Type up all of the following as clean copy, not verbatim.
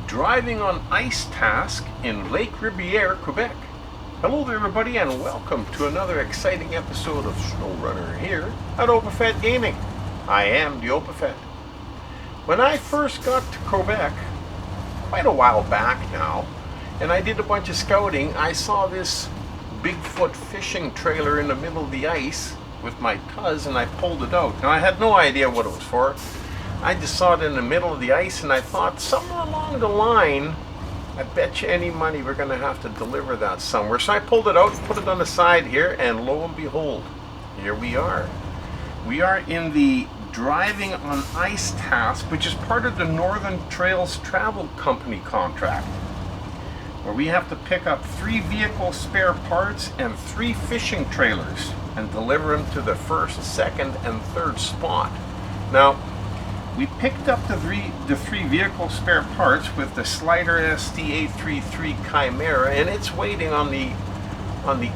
driving on ice task in Lake Ribiere, Quebec. Hello there everybody and welcome to another exciting episode of SnowRunner here at Opafet Gaming. I am the Opafet. When I first got to Quebec, quite a while back now, and I did a bunch of scouting, I saw this Bigfoot fishing trailer in the middle of the ice with my cuz and I pulled it out. Now I had no idea what it was for. I just saw it in the middle of the ice and I thought somewhere along the line, I bet you any money we're going to have to deliver that somewhere. So I pulled it out, put it on the side here, and lo and behold, here we are. We are in the driving on ice task, which is part of the Northern Trails Travel Company contract, where we have to pick up 3 vehicle spare parts and 3 fishing trailers and deliver them to the first, second, and third spot. Now, we picked up the three vehicle spare parts with the Sleiter ST 833 Chimera, and it's waiting on the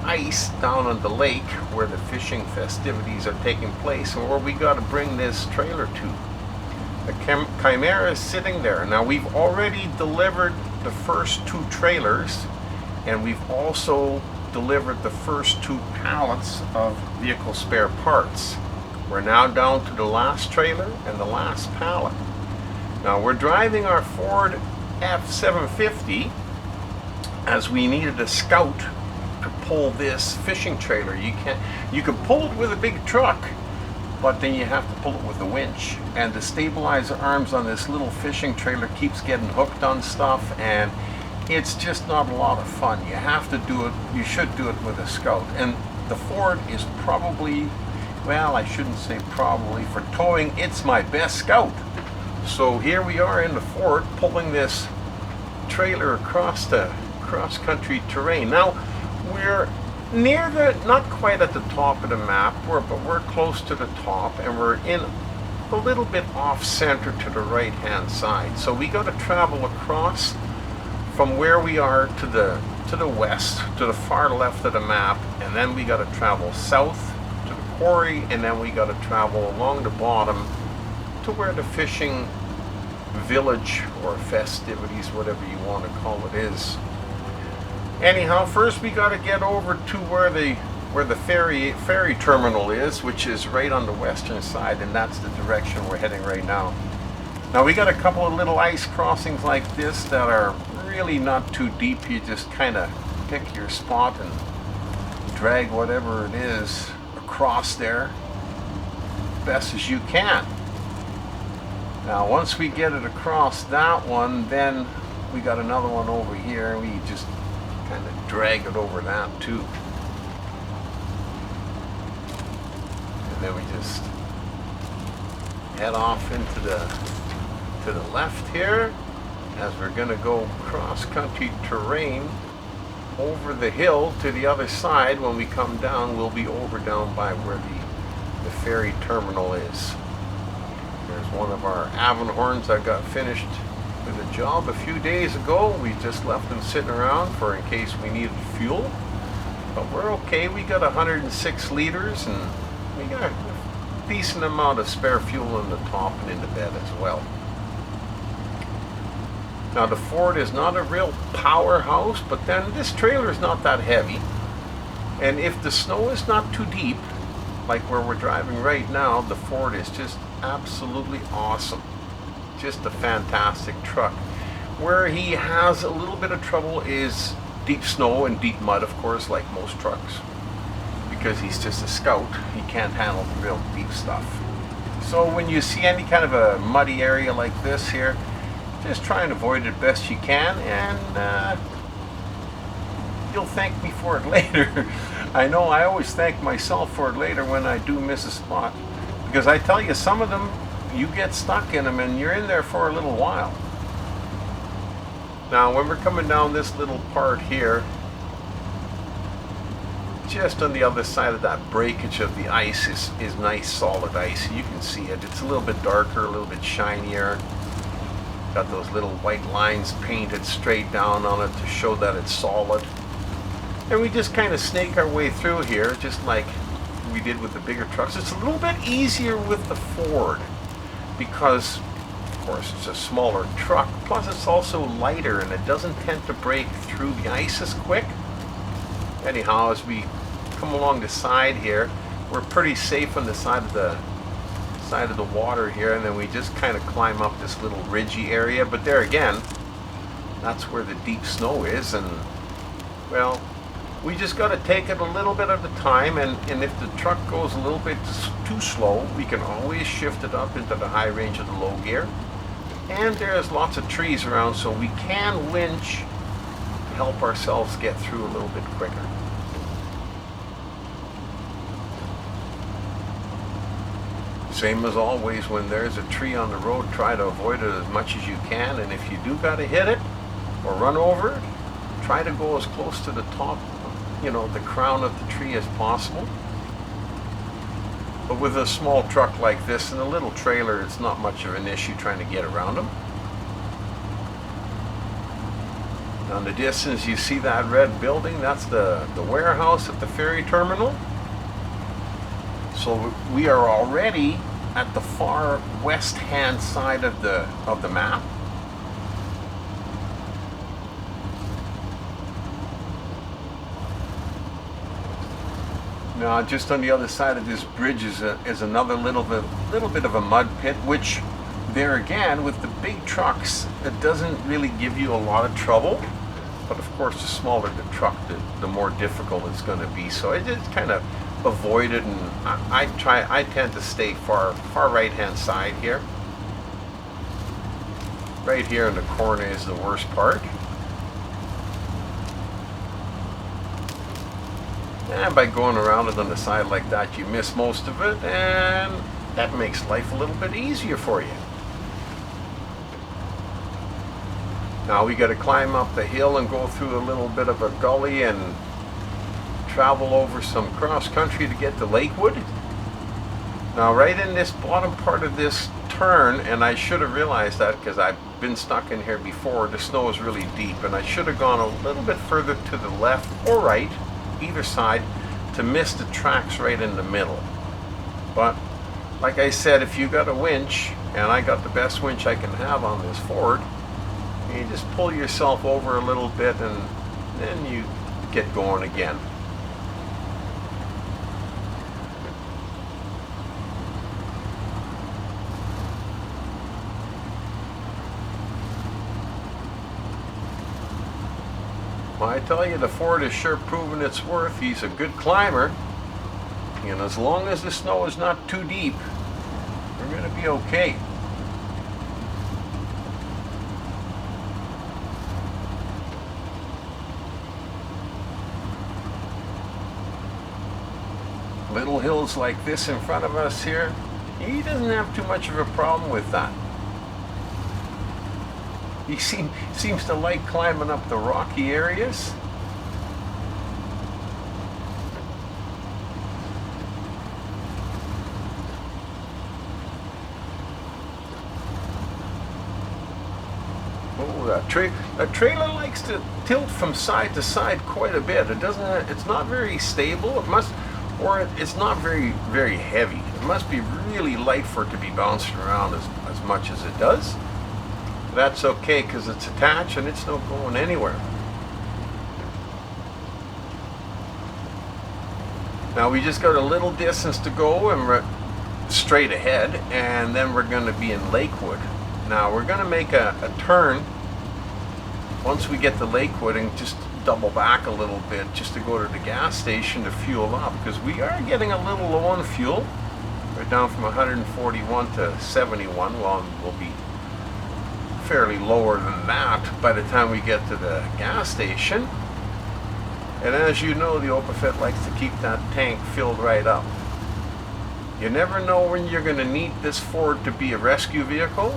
ice down on the lake where the fishing festivities are taking place, and where we got to bring this trailer to. The Chimera is sitting there. Now we've already delivered the first 2 trailers, and we've also delivered the first 2 pallets of vehicle spare parts. We're now down to the last trailer and the last pallet. Now we're driving our Ford F750 as we needed a scout to pull this fishing trailer. You can pull it with a big truck, but then you have to pull it with a winch. And the stabilizer arms on this little fishing trailer keeps getting hooked on stuff, and it's just not a lot of fun. You have to do it, you should do it with a scout. And the Ford is probably, well, I shouldn't say probably, for towing, it's my best scout. So here we are in the Ford pulling this trailer across the cross-country terrain. Now, we're near the, not quite at the top of the map, but we're close to the top, and we're in a little bit off-center to the right-hand side. So we got to travel across from where we are to the west, to the far left of the map, and then we got to travel south to the quarry, and then we got to travel along the bottom to where the fishing village or festivities, whatever you want to call it, is. Anyhow, first we got to get over to where the ferry terminal is, which is right on the western side, and that's the direction we're heading right now. Now we got a couple of little ice crossings like this that are really not too deep. You just kind of pick your spot and drag whatever it is across there best as you can. Now once we get it across that one, then we got another one over here, and we just kind of drag it over that too. And then we just head off into to the left here, as we're going to go cross-country terrain over the hill to the other side. When we come down, we'll be over down by where the ferry terminal is. There's one of our Avonhorns that got finished with a job a few days ago. We just left them sitting around for in case we needed fuel. But we're okay. We got 106 liters, and we got a decent amount of spare fuel in the top and in the bed as well. Now the Ford is not a real powerhouse, but then this trailer is not that heavy. And if the snow is not too deep, like where we're driving right now, the Ford is just absolutely awesome. Just a fantastic truck. Where he has a little bit of trouble is deep snow and deep mud, of course, like most trucks. Because he's just a scout, he can't handle the real deep stuff. So when you see any kind of a muddy area like this here, just try and avoid it best you can, and you'll thank me for it later. I know I always thank myself for it later when I do miss a spot. Because I tell you, some of them, you get stuck in them and you're in there for a little while. Now when we're coming down this little part here, just on the other side of that breakage of the ice is nice solid ice. You can see it. It's a little bit darker, a little bit shinier. Got those little white lines painted straight down on it to show that it's solid. And we just kind of snake our way through here, just like we did with the bigger trucks. It's a little bit easier with the Ford because course, it's a smaller truck, plus it's also lighter and it doesn't tend to break through the ice as quick. Anyhow, as we come along the side here, we're pretty safe on the side of the water here, and then we just kind of climb up this little ridgy area. But there again, that's where the deep snow is, and well, we just got to take it a little bit at a time, and if the truck goes a little bit too slow, we can always shift it up into the high range of the low gear. And there's lots of trees around, so we can winch to help ourselves get through a little bit quicker. Same as always, when there's a tree on the road, try to avoid it as much as you can, and if you do got to hit it or run over it, try to go as close to the top, the crown of the tree as possible. But with a small truck like this and a little trailer, it's not much of an issue trying to get around them. Now in the distance, you see that red building? That's the warehouse at the ferry terminal. So we are already at the far west hand side of the map. Now just on the other side of this bridge is another little bit of a mud pit, which there again with the big trucks, it doesn't really give you a lot of trouble. But of course, the smaller the truck, the more difficult it's going to be. So I just kind of avoid it, and I tend to stay far right hand side here. Right here in the corner is the worst part. And by going around it on the side like that, you miss most of it, and that makes life a little bit easier for you. Now we got to climb up the hill and go through a little bit of a gully and travel over some cross country to get to Lakewood. Now right in this bottom part of this turn, and I should have realized that because I've been stuck in here before, the snow is really deep, and I should have gone a little bit further to the left or right, either side, to miss the tracks right in the middle. But like I said, if you got a winch, and I got the best winch I can have on this Ford, you just pull yourself over a little bit and then you get going again. Well, I tell you, the Ford has sure proven its worth. He's a good climber, and as long as the snow is not too deep, we're going to be okay. Little hills like this in front of us here, he doesn't have too much of a problem with that. He seems to like climbing up the rocky areas. Oh, that trailer likes to tilt from side to side quite a bit. It's not very stable. It's not very heavy. It must be really light for it to be bouncing around as much as it does. That's okay, because it's attached and it's not going anywhere. Now we just got a little distance to go, and we're straight ahead, and then we're going to be in Lakewood. Now we're going to make a turn once we get to Lakewood and just double back a little bit just to go to the gas station to fuel up, because we are getting a little low on fuel. We're down from 141 to 71. Well, we'll be fairly lower than that by the time we get to the gas station. And as you know, the OpenFit likes to keep that tank filled right up. You never know when you're going to need this Ford to be a rescue vehicle,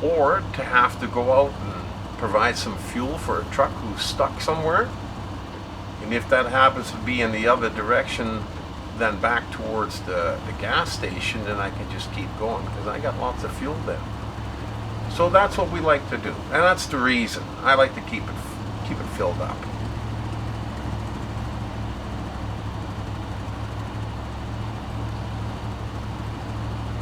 or to have to go out and provide some fuel for a truck who's stuck somewhere. And if that happens to be in the other direction than back towards the gas station, then I can just keep going, because I got lots of fuel there. So that's what we like to do, and that's the reason I like to keep it filled up.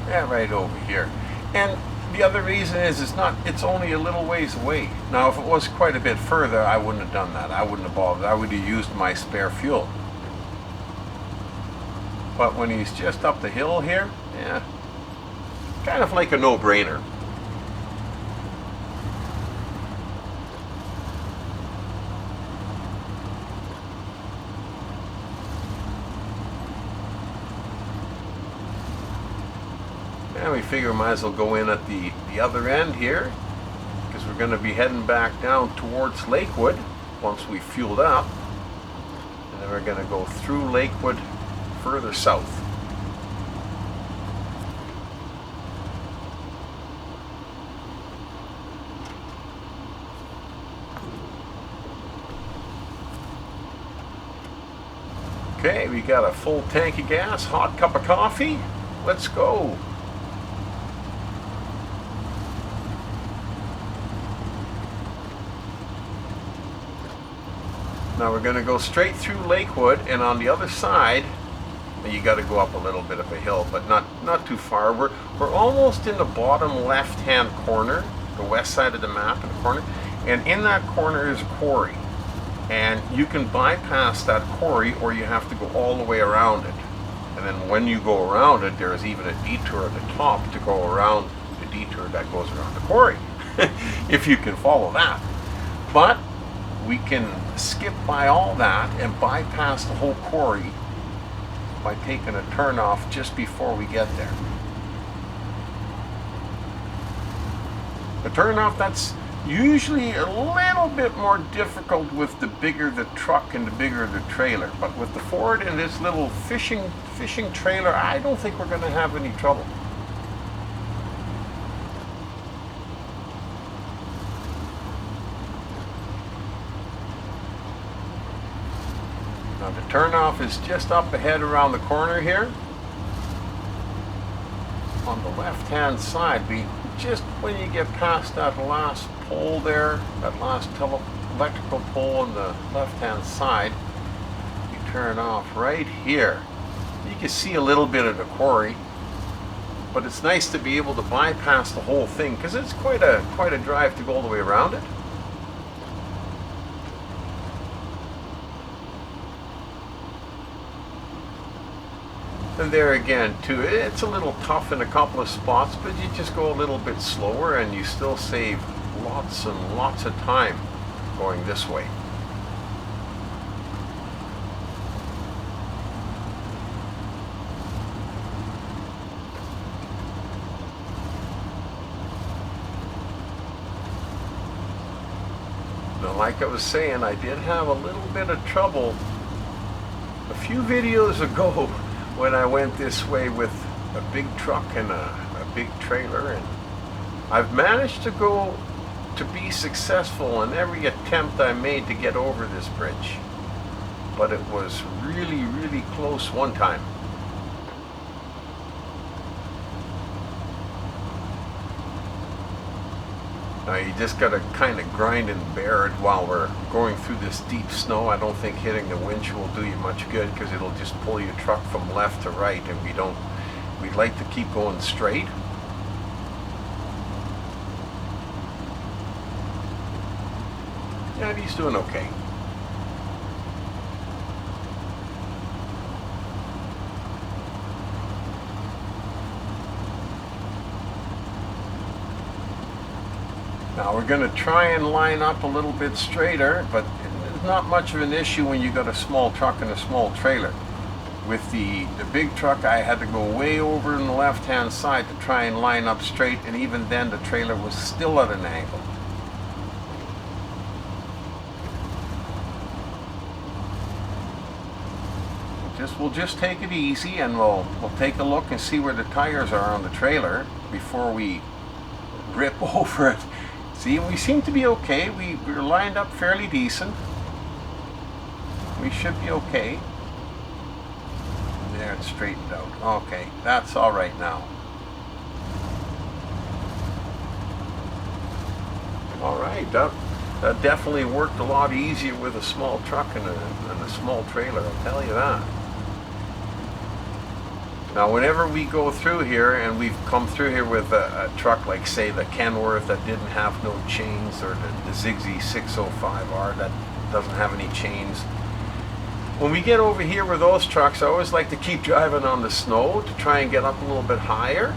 Yeah, right over here. And the other reason is it's only a little ways away. Now if it was quite a bit further, I wouldn't have done that. I wouldn't have bothered. I would have used my spare fuel. But when he's just up the hill here, yeah, kind of like a no-brainer. And we figure we might as well go in at the other end here, because we're going to be heading back down towards Lakewood once we fueled up. And then we're going to go through Lakewood further south. Okay, we got a full tank of gas, hot cup of coffee. Let's go. Now we're going to go straight through Lakewood, and on the other side, you got to go up a little bit of a hill, but not too far. We're almost in the bottom left-hand corner, the west side of the map in the corner, and in that corner is a quarry. And you can bypass that quarry, or you have to go all the way around it. And then when you go around it, there's even a detour at the top to go around the detour that goes around the quarry, if you can follow that. But we can skip by all that and bypass the whole quarry by taking a turn off just before we get there. The turn off, that's usually a little bit more difficult with the bigger the truck and the bigger the trailer, but with the Ford and this little fishing trailer, I don't think we're going to have any trouble. Now the turnoff is just up ahead around the corner here. On the left-hand side, just when you get past that last pole there, that last electrical pole on the left-hand side, you turn off right here. You can see a little bit of the quarry, but it's nice to be able to bypass the whole thing because it's quite a drive to go all the way around it. And there again too, it's a little tough in a couple of spots, but you just go a little bit slower and you still save lots and lots of time going this way. Now, like I was saying, I did have a little bit of trouble a few videos ago when I went this way with a big truck and a big trailer, and I've managed to be successful in every attempt I made to get over this bridge, but it was really, really close one time. Now you just got to kind of grind and bear it while we're going through this deep snow. I don't think hitting the winch will do you much good because it'll just pull your truck from left to right, and we'd like to keep going straight. Yeah, he's doing okay. Now we're going to try and line up a little bit straighter, but it's not much of an issue when you got a small truck and a small trailer. With the big truck, I had to go way over on the left-hand side to try and line up straight, and even then the trailer was still at an angle. We'll just take it easy, and we'll take a look and see where the tires are on the trailer before we rip over it. See, we seem to be okay. We're lined up fairly decent. We should be okay. There, it's straightened out. Okay, that's all right now. All right, that definitely worked a lot easier with a small truck and a small trailer, I'll tell you that. Now whenever we go through here, and we've come through here with a truck like say the Kenworth that didn't have no chains, or the Zigsy 605R that doesn't have any chains, when we get over here with those trucks, I always like to keep driving on the snow to try and get up a little bit higher,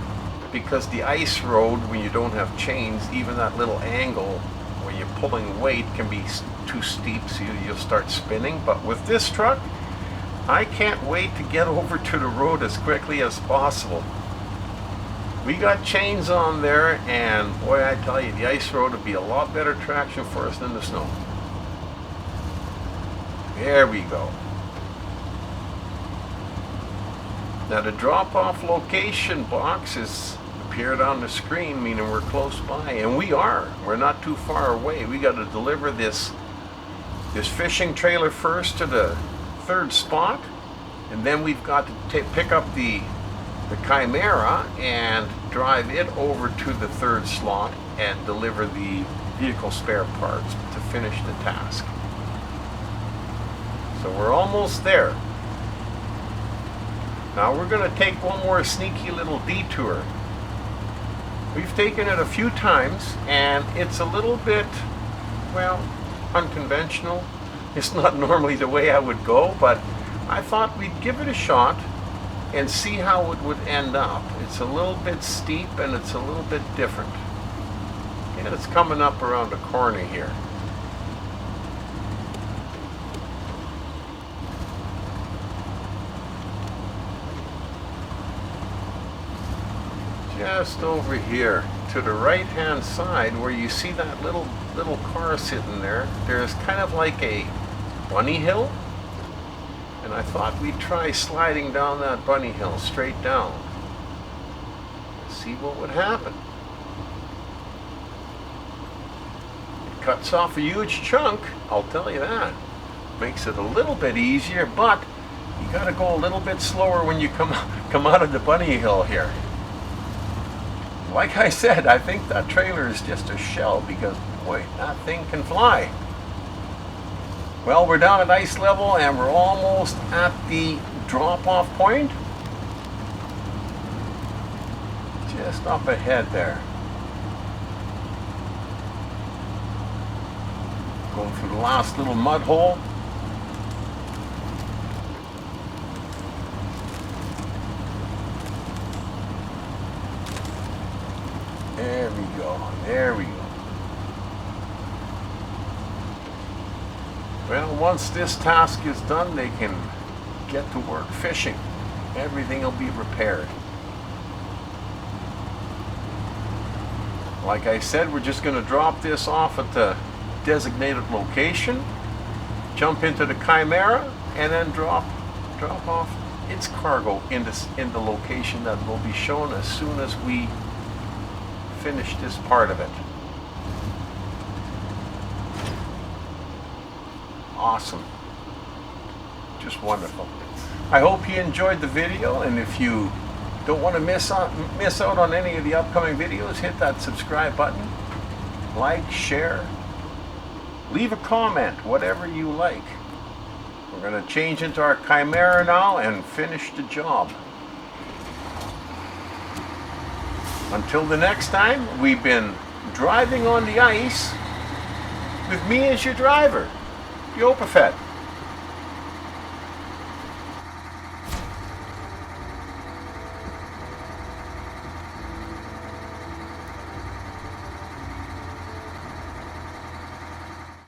because the ice road, when you don't have chains, even that little angle when you're pulling weight can be too steep, so you'll start spinning. But with this truck, I can't wait to get over to the road as quickly as possible. We got chains on there, and boy, I tell you, the ice road would be a lot better traction for us than the snow. There we go. Now the drop-off location box is appeared on the screen, meaning we're close by, and we are. We're not too far away. We got to deliver this fishing trailer first to the third spot, and then we've got to pick up the Chimera and drive it over to the third slot and deliver the vehicle spare parts to finish the task. So we're almost there. Now we're going to take one more sneaky little detour. We've taken it a few times, and it's a little bit, well, unconventional. It's not normally the way I would go, but I thought we'd give it a shot and see how it would end up. It's a little bit steep and it's a little bit different. And it's coming up around the corner here. Just over here to the right hand side, where you see that little car sitting there, there's kind of like a bunny hill, and I thought we'd try sliding down that bunny hill straight down, see what would happen. It cuts off a huge chunk, I'll tell you that. Makes it a little bit easier, but you got to go a little bit slower when you come out of the bunny hill here. Like I said, I think that trailer is just a shell, because boy, that thing can fly. Well, we're down at ice level and we're almost at the drop-off point. Just up ahead there. Going through the last little mud hole. There we go, there we go. Well, once this task is done, they can get to work fishing. Everything will be repaired. Like I said, we're just going to drop this off at the designated location, jump into the Chimera, and then drop off its cargo in the location that will be shown as soon as we finish this part of it. Awesome. Just wonderful. I hope you enjoyed the video, and if you don't want to miss out on any of the upcoming videos, hit that subscribe button, like, share, leave a comment, whatever you like. We're going to change into our Chimera now and finish the job. Until the next time, we've been driving on the ice with me as your driver, the Overfed.